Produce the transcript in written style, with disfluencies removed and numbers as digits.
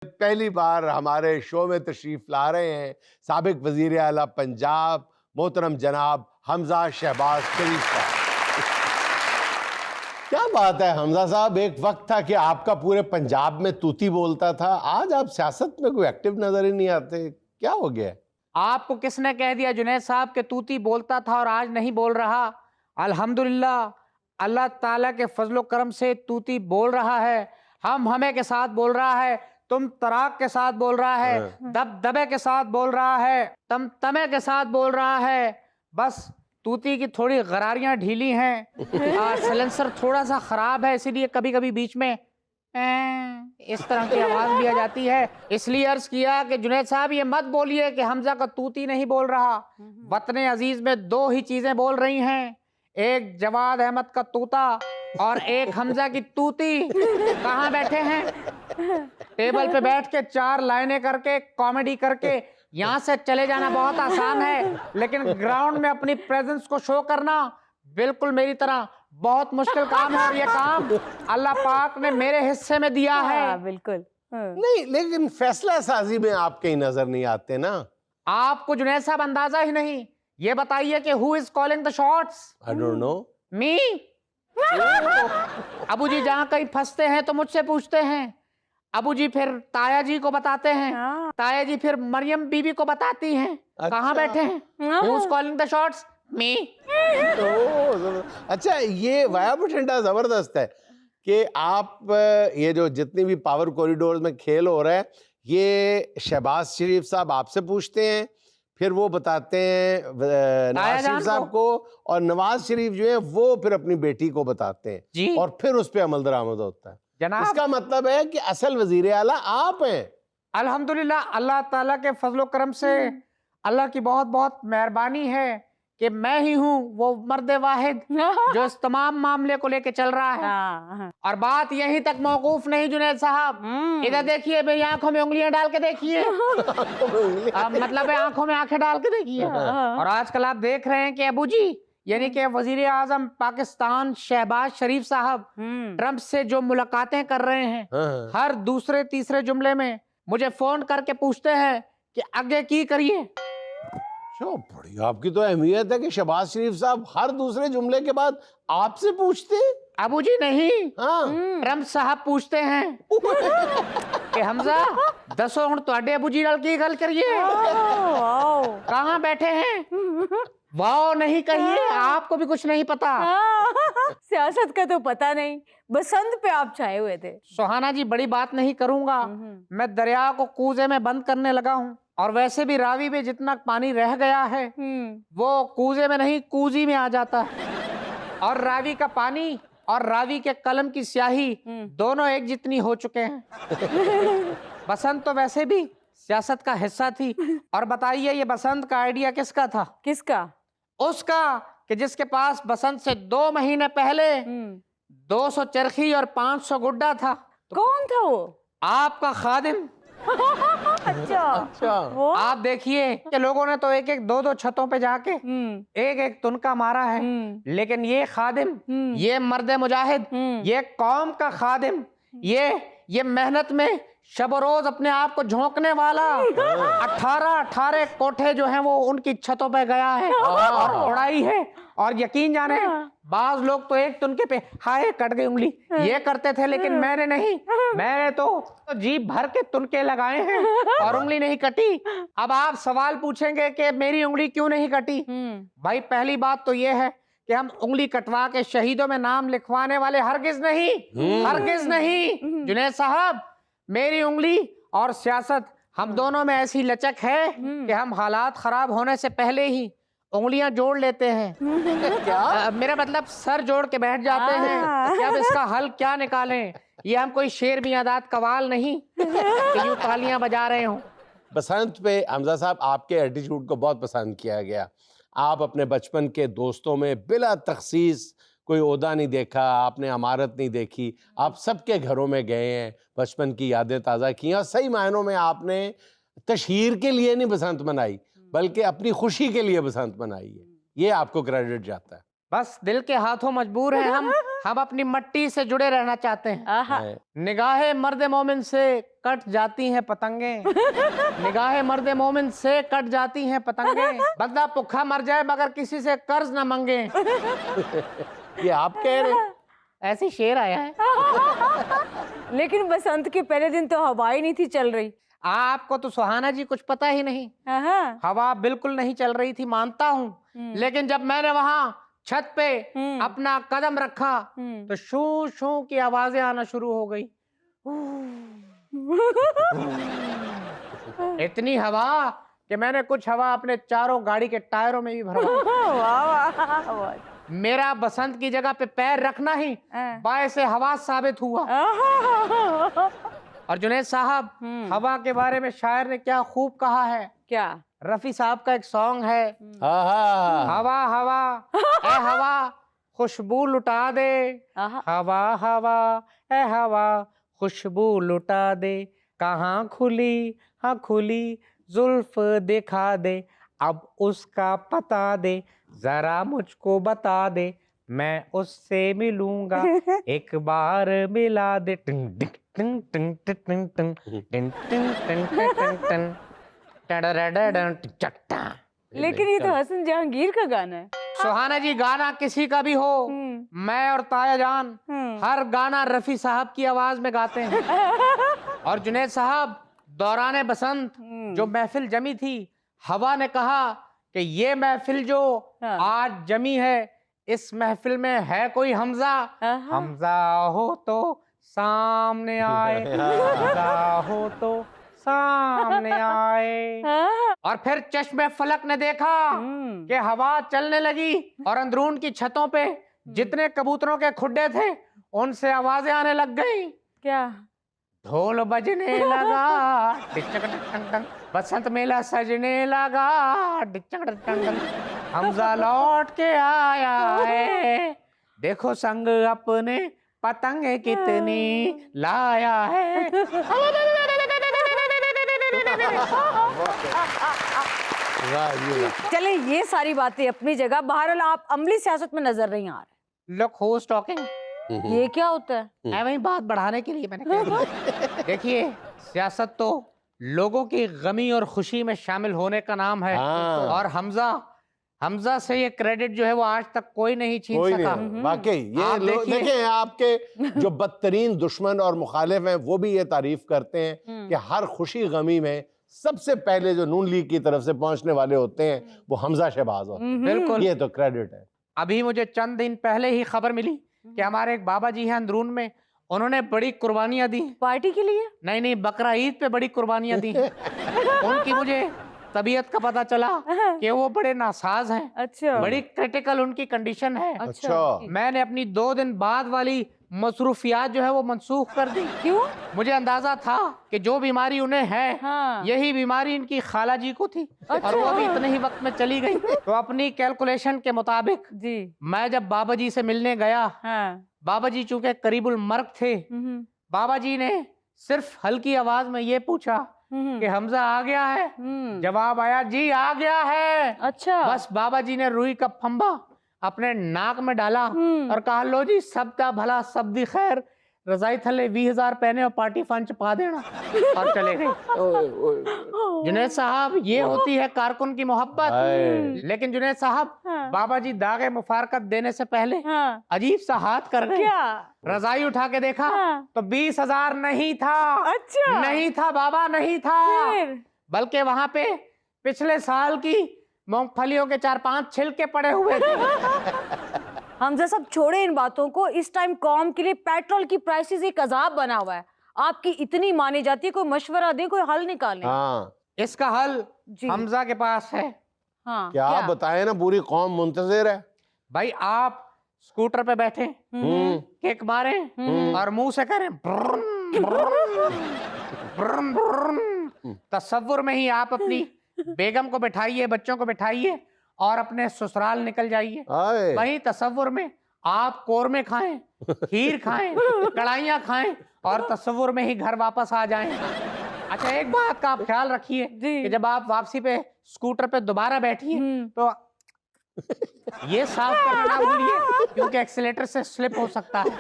पहली बार हमारे शो में तशरीफ ला रहे हैं साबिक वजीर आला पंजाब मोहतरम जनाब हमजा शहबाज शरीफ साहब। क्या बात है हमजा साहब, एक वक्त था कि आपका पूरे पंजाब में तूती बोलता था, आज आप सियासत में कोई एक्टिव नजर ही नहीं आते, क्या हो गया? आपको किसने कह दिया जुनैद साहब के तूती बोलता था और आज नहीं बोल रहा? अल्हम्दुलिल्लाह, अल्लाह ताला के फजलो करम से तूती बोल रहा है, हम हमें के साथ बोल रहा है, तुम तराक के साथ बोल रहा है, दबदबे के साथ बोल रहा है, तमतमे के साथ बोल रहा है। बस तूती की थोड़ी गरारियां ढीली हैं, सिलेंसर थोड़ा सा खराब है, इसीलिए कभी कभी बीच में इस तरह की आवाज भी आ जाती है। इसलिए अर्ज किया कि जुनैद साहब ये मत बोलिए कि हमजा का तूती नहीं बोल रहा। वतन अजीज में दो ही चीजें बोल रही हैं, एक जवाद अहमद का तूता और एक हमजा की तूती। कहाँ बैठे हैं? टेबल पे बैठ के चार लाइनें करके कॉमेडी करके यहाँ से चले जाना बहुत आसान है, लेकिन ग्राउंड में अपनी प्रेजेंस को शो करना बिल्कुल मेरी तरह बहुत मुश्किल काम है। और ये काम अल्लाह पाक ने मेरे हिस्से में दिया है। बिल्कुल नहीं, लेकिन फैसला साजी में आप कहीं नजर नहीं आते ना। आपको जुनैद साहब अंदाजा ही नहीं। ये बताइए कि who is calling the shots? I don't know. Me. Abu ji जहाँ कहीं फंसते हैं तो मुझसे पूछते हैं, अबू जी फिर ताया जी को बताते हैं, ताया जी फिर मरियम बीबी को बताती हैं। कहाँ बैठे हैं? Who is calling the shots? Me. अच्छा, ये वाया बठिंडा जबरदस्त है कि आप ये जो जितनी भी पावर कॉरिडोर में खेल हो रहा है, ये शहबाज शरीफ साहब आपसे पूछते हैं, फिर वो बताते हैं नवाज शरीफ साहब को, और नवाज शरीफ जो है वो फिर अपनी बेटी को बताते हैं जी, और फिर उस पर अमल दरामद होता है। जनाब, इसका मतलब है कि असल वजीर आला आप हैं। अल्हम्दुलिल्लाह, अल्लाह ताला के फजलो करम से अल्लाह की बहुत बहुत मेहरबानी है कि मैं ही हूँ वो मर्द वाहिद जो इस तमाम मामले को लेके चल रहा है। और बात यहीं तक मौकूफ नहीं जुनैद साहब, इधर देखिए, मेरी आंखों में उंगलियां डाल के देखिए, मतलब है आंखों में आंखें डाल के देखिए। और आजकल आप देख रहे हैं कि अबू जी यानी कि वजीर आजम पाकिस्तान शहबाज शरीफ साहब ट्रंप से जो मुलाकातें कर रहे हैं, हर दूसरे तीसरे जुमले में मुझे फोन करके पूछते हैं कि आगे की करिए। बड़ी आपकी तो अहमियत है कि शहबाज शरीफ साहब हर दूसरे जुमले के बाद आपसे पूछते हैं। अबू जी नहीं, हाँ। ट्रंप साहब पूछते हैं कि हमजा दसो हुण तुहाडे अबू जी नाल की गल करिए। कहाँ बैठे हैं? वाओ नहीं कहिए, आपको भी कुछ नहीं पता। सियासत का तो पता नहीं, बसंत पे आप छाए हुए थे। सुहाना जी, बड़ी बात नहीं करूंगा, मैं दरिया को कूजे में बंद करने लगा हूँ, और वैसे भी रावी में जितना पानी रह गया है वो कूजे में नहीं कूजी में आ जाता है। और रावी का पानी और रावी के कलम की स्याही दोनों एक जितनी हो चुके हैं। बसंत तो वैसे भी सियासत का हिस्सा थी। और बताइए, ये बसंत का आइडिया किसका था? किसका? उसका कि जिसके पास बसंत से 2 महीने पहले 200 चरखी और 500 गुड्डा था। कौन था वो? आपका खादिम। अच्छा। वो? आप देखिए कि लोगों ने तो एक एक दो दो छतों पे जाके एक एक तुनका मारा है, लेकिन ये खादिम, ये मर्द मुजाहिद, ये कौम का खादिम, ये मेहनत में शब रोज अपने आप को झोंकने वाला 18 कोठे जो हैं वो उनकी छतों पे गया है और उड़ाई है। और यकीन जाने, बाज लोग तो एक तुनके पे हाय कट गई उंगली ये करते थे, लेकिन मैंने नहीं, मैंने तो जी भर के तुनके लगाए हैं और उंगली नहीं कटी। अब आप सवाल पूछेंगे कि मेरी उंगली क्यों नहीं कटी? भाई, पहली बात तो ये है कि हम उंगली कटवा के शहीदों में नाम लिखवाने वाले हरगिज नहीं। जुनैद साहब, मेरी उंगली और सियासत, हम दोनों में ऐसी लचक है कि हम हालात खराब होने से पहले ही उंगलियां जोड़ लेते हैं। क्या मेरा मतलब, सर जोड़ के बैठ जाते हैं कि अब इसका हल क्या निकालें। ये हम कोई शेर मियादाद कवाल नहीं कि यूं तालियां बजा रहे हों। बसंत पे हमजा साहब आपके एटीट्यूड को बहुत पसंद किया गया। आप अपने बचपन के दोस्तों में बिला तखसीस कोई ओहदा नहीं देखा, आपने अमारत नहीं देखी, आप सबके घरों में गए हैं, बचपन की यादें ताज़ा की, और सही मायनों में आपने तशहीर के लिए नहीं बसंत मनाई, बल्कि अपनी खुशी के लिए बसंत मनाई है। ये आपको क्रेडिट जाता है। बस दिल के हाथों मजबूर हैं हम अपनी मट्टी से जुड़े रहना चाहते हैं। आहा, निगाहे मर्द मोमिन से कट जाती हैं पतंगे, निगाहे मर्द मोमिन से कट जाती हैं पतंगे, बंदा भूखा मर जाए मगर किसी से कर्ज ना मांगे। ये आप कह रहे हैं? ऐसी शेर आया है। लेकिन बसंत के पहले दिन तो हवा ही नहीं थी चल रही। आपको तो सुहाना जी कुछ पता ही नहीं, हाँ, हवा बिल्कुल नहीं चल रही थी, मानता हूँ। लेकिन जब मैंने वहां छत पे अपना कदम रखा तो शू शू की आवाजें आना शुरू हो गई। इतनी हवा कि मैंने कुछ हवा अपने चारों गाड़ी के टायरों में भी भरवा। वाह वाह वाह। मेरा बसंत की जगह पे पैर रखना ही बायसे हवा साबित हुआ। और जुनैद साहब, हवा के बारे में शायर ने क्या खूब कहा है। क्या? रफी साहब का एक सॉन्ग है, हाँ, हवा हवा ए हवा खुशबू लुटा दे, हवा हवा ए हवा खुशबू लुटा दे, कहाँ खुली हाँ खुली जुल्फ दिखा दे, अब उसका पता दे जरा मुझको बता दे, मैं उससे मिलूंगा एक बार मिला दे। टिंग टिंग टिंग टिंग टिंग टिंग टिंग टिंग टिंग टिंग टिंग टडरडडन चट्टा। लेकिन ये तो हसन जहांगीर का गाना है। सुहाना जी, गाना किसी का भी हो, मैं और ताया जान हर गाना रफी साहब की आवाज में गाते हैं। और जुनैद साहब, दौराने बसंत जो महफिल जमी थी, हवा ने कहा कि ये महफिल जो आज जमी है, इस महफिल में है कोई हमजा, हमजा हो तो सामने आए, हमजा हो तो सामने आए। और फिर चश्मे फलक ने देखा कि हवा चलने लगी और अंदरून की छतों पे जितने कबूतरों के खुड्डे थे उनसे आवाजें आने लग गई। क्या? ढोल बजने लगा, डिचक डिचक डंग, बसंत मेला सजने लगा, डिचक डिचक डंग, हमजा लौट के आया है, देखो संग अपने पतंग कितनी लाया है। चले, ये सारी बातें अपनी जगह, बहरहाल आप अमली सियासत में नजर नहीं आ रहे। लुक हूज टॉकिंग, ये क्या होता है? मैं वही बात बढ़ाने के लिए मैंने कह दिया। देखिए, सियासत तो लोगों की गमी और खुशी में शामिल होने का नाम है। हाँ। और हमजा से ये क्रेडिट जो है वो आज तक कोई नहीं छीन कोई सका। नहीं, वाकई ये आप लोग देखिए। देखें, आपके जो बदतरीन दुश्मन और मुखालिफ हैं वो भी ये तारीफ करते हैं कि हर खुशी गमी में सबसे पहले जो नून लीग की तरफ से पहुंचने वाले होते हैं वो हमजा शहबाज होते हैं। बिल्कुल, ये तो क्रेडिट है। अभी मुझे चंद दिन पहले ही खबर मिली कि हमारे एक बाबा जी हैं अंदरून में, उन्होंने बड़ी कुर्बानियां दी। पार्टी के लिए? नहीं, बकरा ईद पे बड़ी कुर्बानियां दी। उनकी मुझे तबीयत का पता चला कि वो बड़े नासाज हैं। अच्छा, बड़ी क्रिटिकल उनकी कंडीशन है। अच्छा। मैंने अपनी 2 दिन बाद वाली मसरूफियात जो है वो मनसूख कर दी। क्यों? मुझे अंदाजा था कि जो बीमारी उन्हें है, हाँ। यही बीमारी इनकी खाला जी को थी। और वो भी इतने ही वक्त में चली गई। तो अपनी कैलकुलेशन के मुताबिक जी, मैं जब बाबा जी से मिलने गया, हाँ। बाबा जी चूंकि करीबुल मर्ग थे, बाबा जी ने सिर्फ हल्की आवाज में ये पूछा कि हमजा आ गया है। जवाब आया, जी आ गया है। अच्छा। बस बाबा जी ने रुई का फंबा अपने नाक में डाला और कहा, लो जी सबका भला सब दी खैर, रजाई थले 20,000 पहने और पार्टी फंड पा देना, और चले गए। जुनैद साहब, ये होती है कारकुन की मोहब्बत। लेकिन जुनैद साहब, बाबा जी दागे मुफारकत देने से पहले अजीब सा हाथ कर गए। क्या? रजाई उठा के देखा तो 20,000 नहीं था। अच्छा। नहीं था बाबा, नहीं था। बल्कि वहां पे पिछले साल की मूंगफलियों के 4-5 छिलके पड़े हुए थे। हमजा सब छोड़े इन बातों को। इस टाइम कौम के लिए पेट्रोल की प्राइसेस एक अजाब बना हुआ है। आपकी इतनी मानी जाती है, कोई मशवरा दें, कोई हल निकालें। हाँ, इसका हल हमजा के पास है। हाँ, क्या आप बताएं ना, पूरी कौम मुंतजिर है। भाई, आप स्कूटर पे बैठे, किक मारे और मुंह से करें ब्रुम, ब्रुम, ब्रुम, ब्रुम। तसव्वुर में ही आप अपनी बेगम को बिठाइए, बच्चों को बिठाइए और अपने ससुराल निकल जाइए। वही तसव्वुर में आप कोरमे खाएं, खीर खाएं, कढ़ाइयाँ खाएं और तसव्वुर में ही घर वापस आ जाएं। अच्छा, एक बात का आप ख्याल रखिए कि जब आप वापसी पे स्कूटर पे दोबारा बैठिए तो ये साफ करना ना भूलिए क्योंकि एक्सीलेटर से स्लिप हो सकता है।